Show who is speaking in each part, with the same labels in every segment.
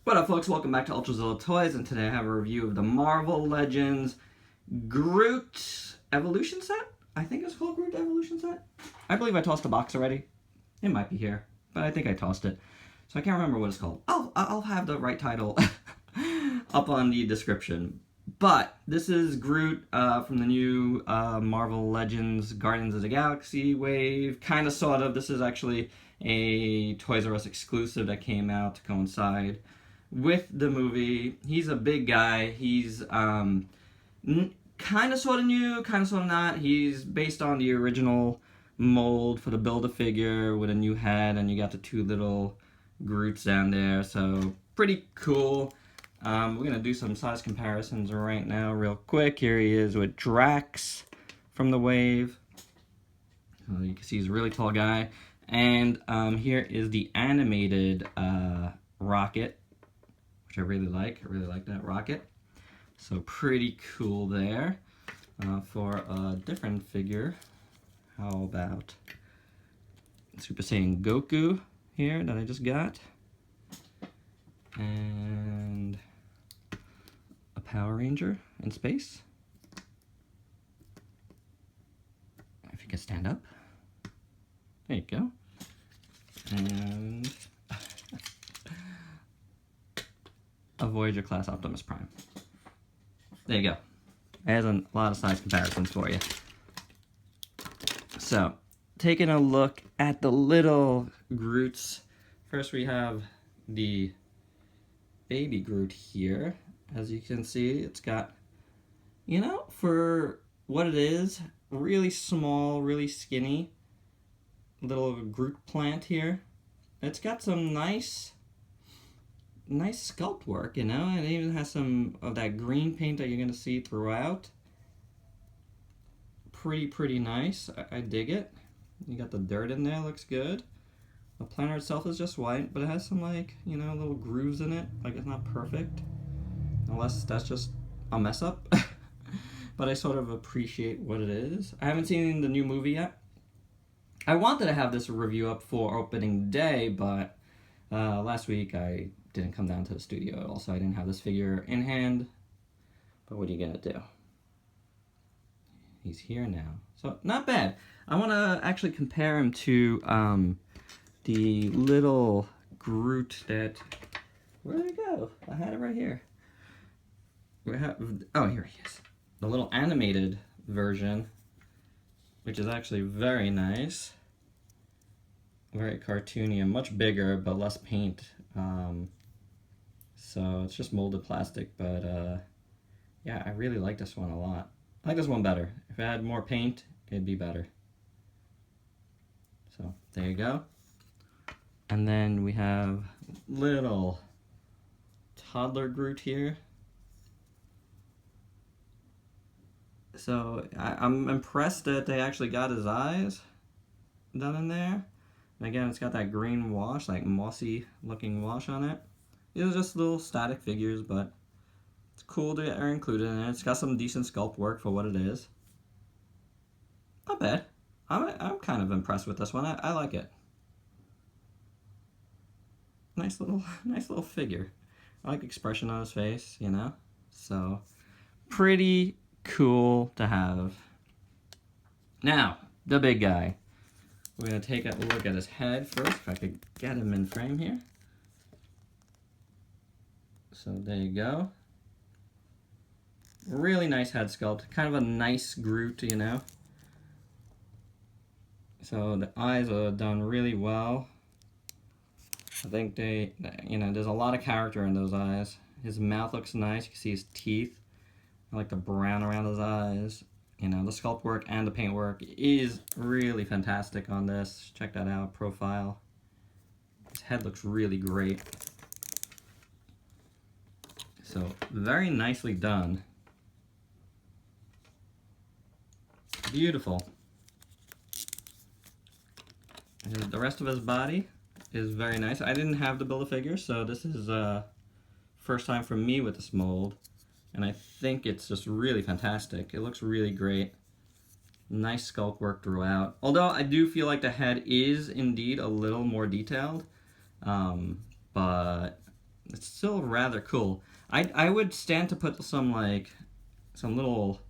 Speaker 1: What up, folks? Welcome back to ULTRAZILLA Toys, and today I have a review of the Marvel Legends Groot Evolution Set. I think it's called Groot Evolution Set. I believe I tossed the box already. It might be here, but I think I tossed it. So I can't remember what it's called. I'll have the right title up on the description. But this is Groot from the new Marvel Legends Guardians of the Galaxy wave. Kind of, sort of. This is actually a Toys R Us exclusive that came out to coincide with the movie. He's a big guy. He's kind of sort of new, kind of sort of not. He's based on the original mold for the Build-A-Figure with a new head, and you got the two little Groots down there, so pretty cool. We're going to do some size comparisons right now real quick. Here he is with Drax from the wave. You can see he's a really tall guy. And here is the animated Rocket, which I really like. I really like that Rocket. So pretty cool there. For a different figure, how about Super Saiyan Goku here that I just got? And a Power Ranger in space. If you can stand up. There you go. And a Voyager class Optimus Prime. There you go. There's a lot of size comparisons for you. So, taking a look at the little Groots. First we have the baby Groot here. As you can see, it's got, you know, for what it is, really small, really skinny little Groot plant here. It's got some nice sculpt work, you know, and it even has some of that green paint that you're going to see throughout. Pretty nice. I dig it. You got the dirt in there, looks good. The planter itself is just white, but it has some, like, you know, little grooves in it. Like, it's not perfect, unless that's just a mess up. But I sort of appreciate what it is. I haven't seen the new movie yet. I wanted to have this review up for opening day, but last week I didn't come down to the studio at all, so I didn't have this figure in hand. But what are you gonna do? He's here now. So, not bad. I want to actually compare him to the little Groot that... Where did it go? I had it right here. Oh, here he is. The little animated version, which is actually very nice. Very cartoony and much bigger, but less paint. So it's just molded plastic, but yeah, I really like this one a lot. I like this one better. If it had more paint, it'd be better. So there you go. And then we have little toddler Groot here. So I'm impressed that they actually got his eyes done in there. And again, it's got that green wash, like mossy looking wash on it. These are just little static figures, but it's cool to get included in it. It's got some decent sculpt work for what it is. Not bad. I'm kind of impressed with this one. I like it. Nice little figure. I like the expression on his face, you know? So, pretty cool to have. Now, the big guy. We're going to take a look at his head first, if I could get him in frame here. So there you go. Really nice head sculpt. Kind of a nice Groot, you know. So the eyes are done really well. I think they, you know, there's a lot of character in those eyes. His mouth looks nice. You can see his teeth. I like the brown around his eyes. You know, the sculpt work and the paint work is really fantastic on this. Check that out, profile. His head looks really great. So, very nicely done. Beautiful. And the rest of his body is very nice. I didn't have the Build-A-Figure, so this is first time for me with this mold. And I think it's just really fantastic. It looks really great. Nice sculpt work throughout. Although I do feel like the head is indeed a little more detailed. But it's still rather cool. I would stand to put some little,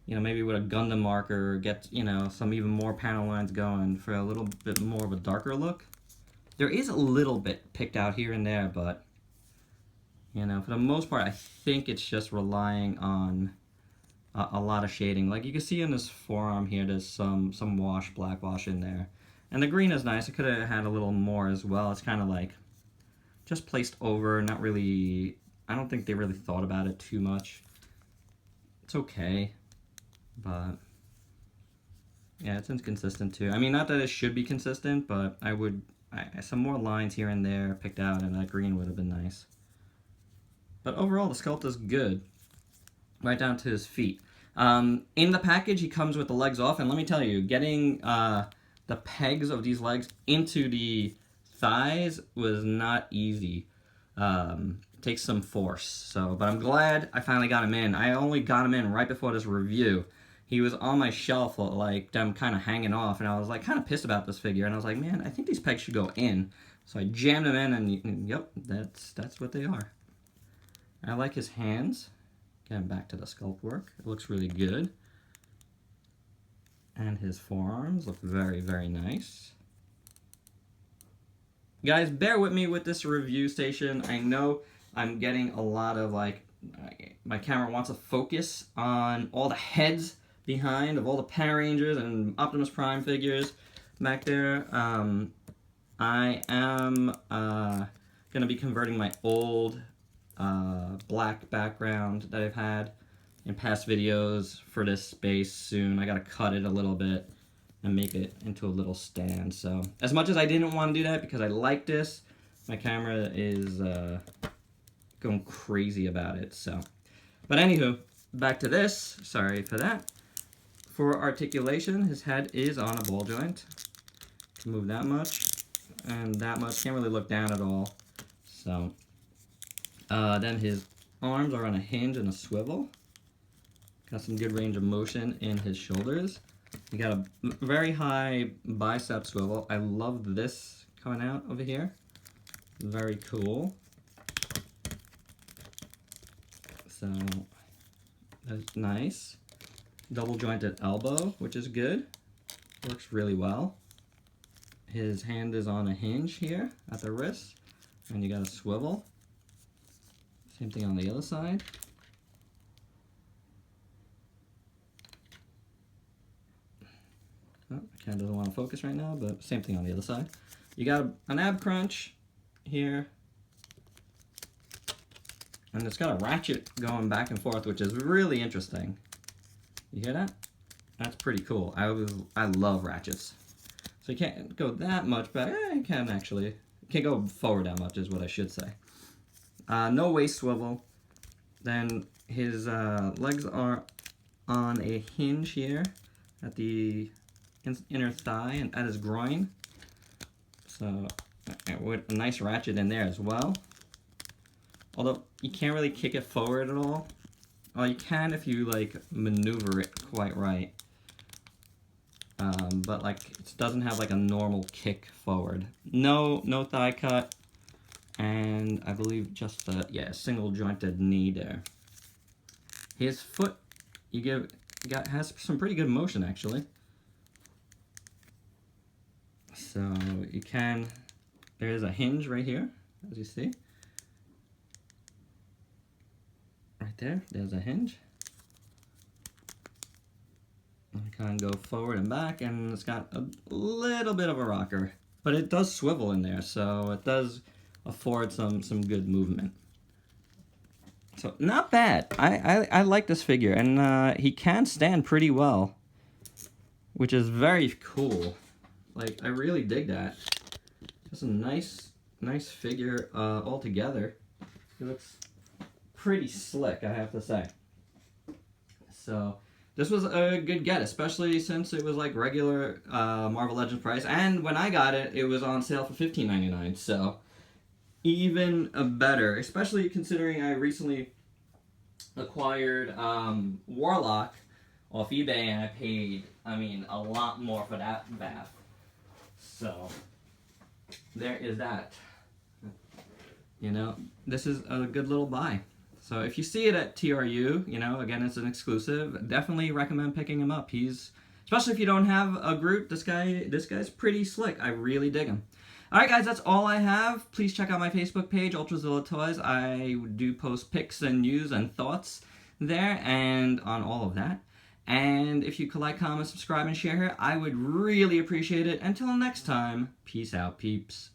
Speaker 1: maybe with a Gundam marker, get, some even more panel lines going for a little bit more of a darker look. There is a little bit picked out here and there, but, for the most part, I think it's just relying on a lot of shading. Like you can see in this forearm here, there's some black wash in there. And the green is nice. I could have had a little more as well. It's kind of like just placed over, not really, I don't think they really thought about it too much. It's okay, but yeah, it's inconsistent too. I mean, not that it should be consistent, but some more lines here and there picked out, and that green would have been nice. But overall, the sculpt is good, right down to his feet. In the package, he comes with the legs off, and let me tell you, getting the pegs of these legs into the thighs was not easy. Takes some force. But I'm glad I finally got him in. I only got him in right before this review. He was on my shelf, like them kind of hanging off, and I was like kind of pissed about this figure. And I was like, man, I think these pegs should go in. So I jammed them in, and yep, that's what they are. I like his hands. Getting back to the sculpt work, it looks really good. And his forearms look very, very nice. Guys, bear with me with this review station. I know I'm getting a lot of my camera wants to focus on all the heads behind of all the Power Rangers and Optimus Prime figures back there. I am going to be converting my old black background that I've had in past videos for this space soon. I gotta cut it a little bit and make it into a little stand. So as much as I didn't want to do that because I like this, my camera is going crazy about it. But anywho, back to this. Sorry for that. For articulation, his head is on a ball joint. Can move that much and that much. Can't really look down at all. So then his arms are on a hinge and a swivel. Got some good range of motion in his shoulders. He got a very high bicep swivel. I love this coming out over here. Very cool. So that's nice. Double jointed elbow, which is good. Works really well. His hand is on a hinge here at the wrist, and you got a swivel. Same thing on the other side. Oh, it kind of doesn't want to focus right now, but same thing on the other side. You got an ab crunch here. And it's got a ratchet going back and forth, which is really interesting. You hear that? That's pretty cool. I love ratchets. So you can't go that much back. You can actually. You can't go forward that much is what I should say. No waist swivel. Then his legs are on a hinge here at the inner thigh and at his groin. So with a nice ratchet in there as well. Although you can't really kick it forward at all. Well, you can if you maneuver it quite right. But it doesn't have a normal kick forward. No thigh cut. And I believe just a single jointed knee there. His foot, has some pretty good motion actually. So there is a hinge right here, as you see. Right there's a hinge. I kind of go forward and back, and it's got a little bit of a rocker, but it does swivel in there, so it does afford some good movement. So not bad. I like this figure, and he can stand pretty well, which is very cool. I really dig that. Just a nice figure altogether. It looks pretty slick, I have to say. So this was a good get, especially since it was regular Marvel Legends price, and when I got it, it was on sale for $15.99. So even better, especially considering I recently acquired Warlock off eBay, and I paid, a lot more for that bath. So there is that. You know, this is a good little buy. So if you see it at TRU, you know, again, it's an exclusive. Definitely recommend picking him up. He's, especially if you don't have a Groot, this guy's pretty slick. I really dig him. All right, guys, that's all I have. Please check out my Facebook page, ULTRAZILLA Toys. I do post pics and news and thoughts there and on all of that. And if you could like, comment, subscribe, and share, I would really appreciate it. Until next time, peace out, peeps.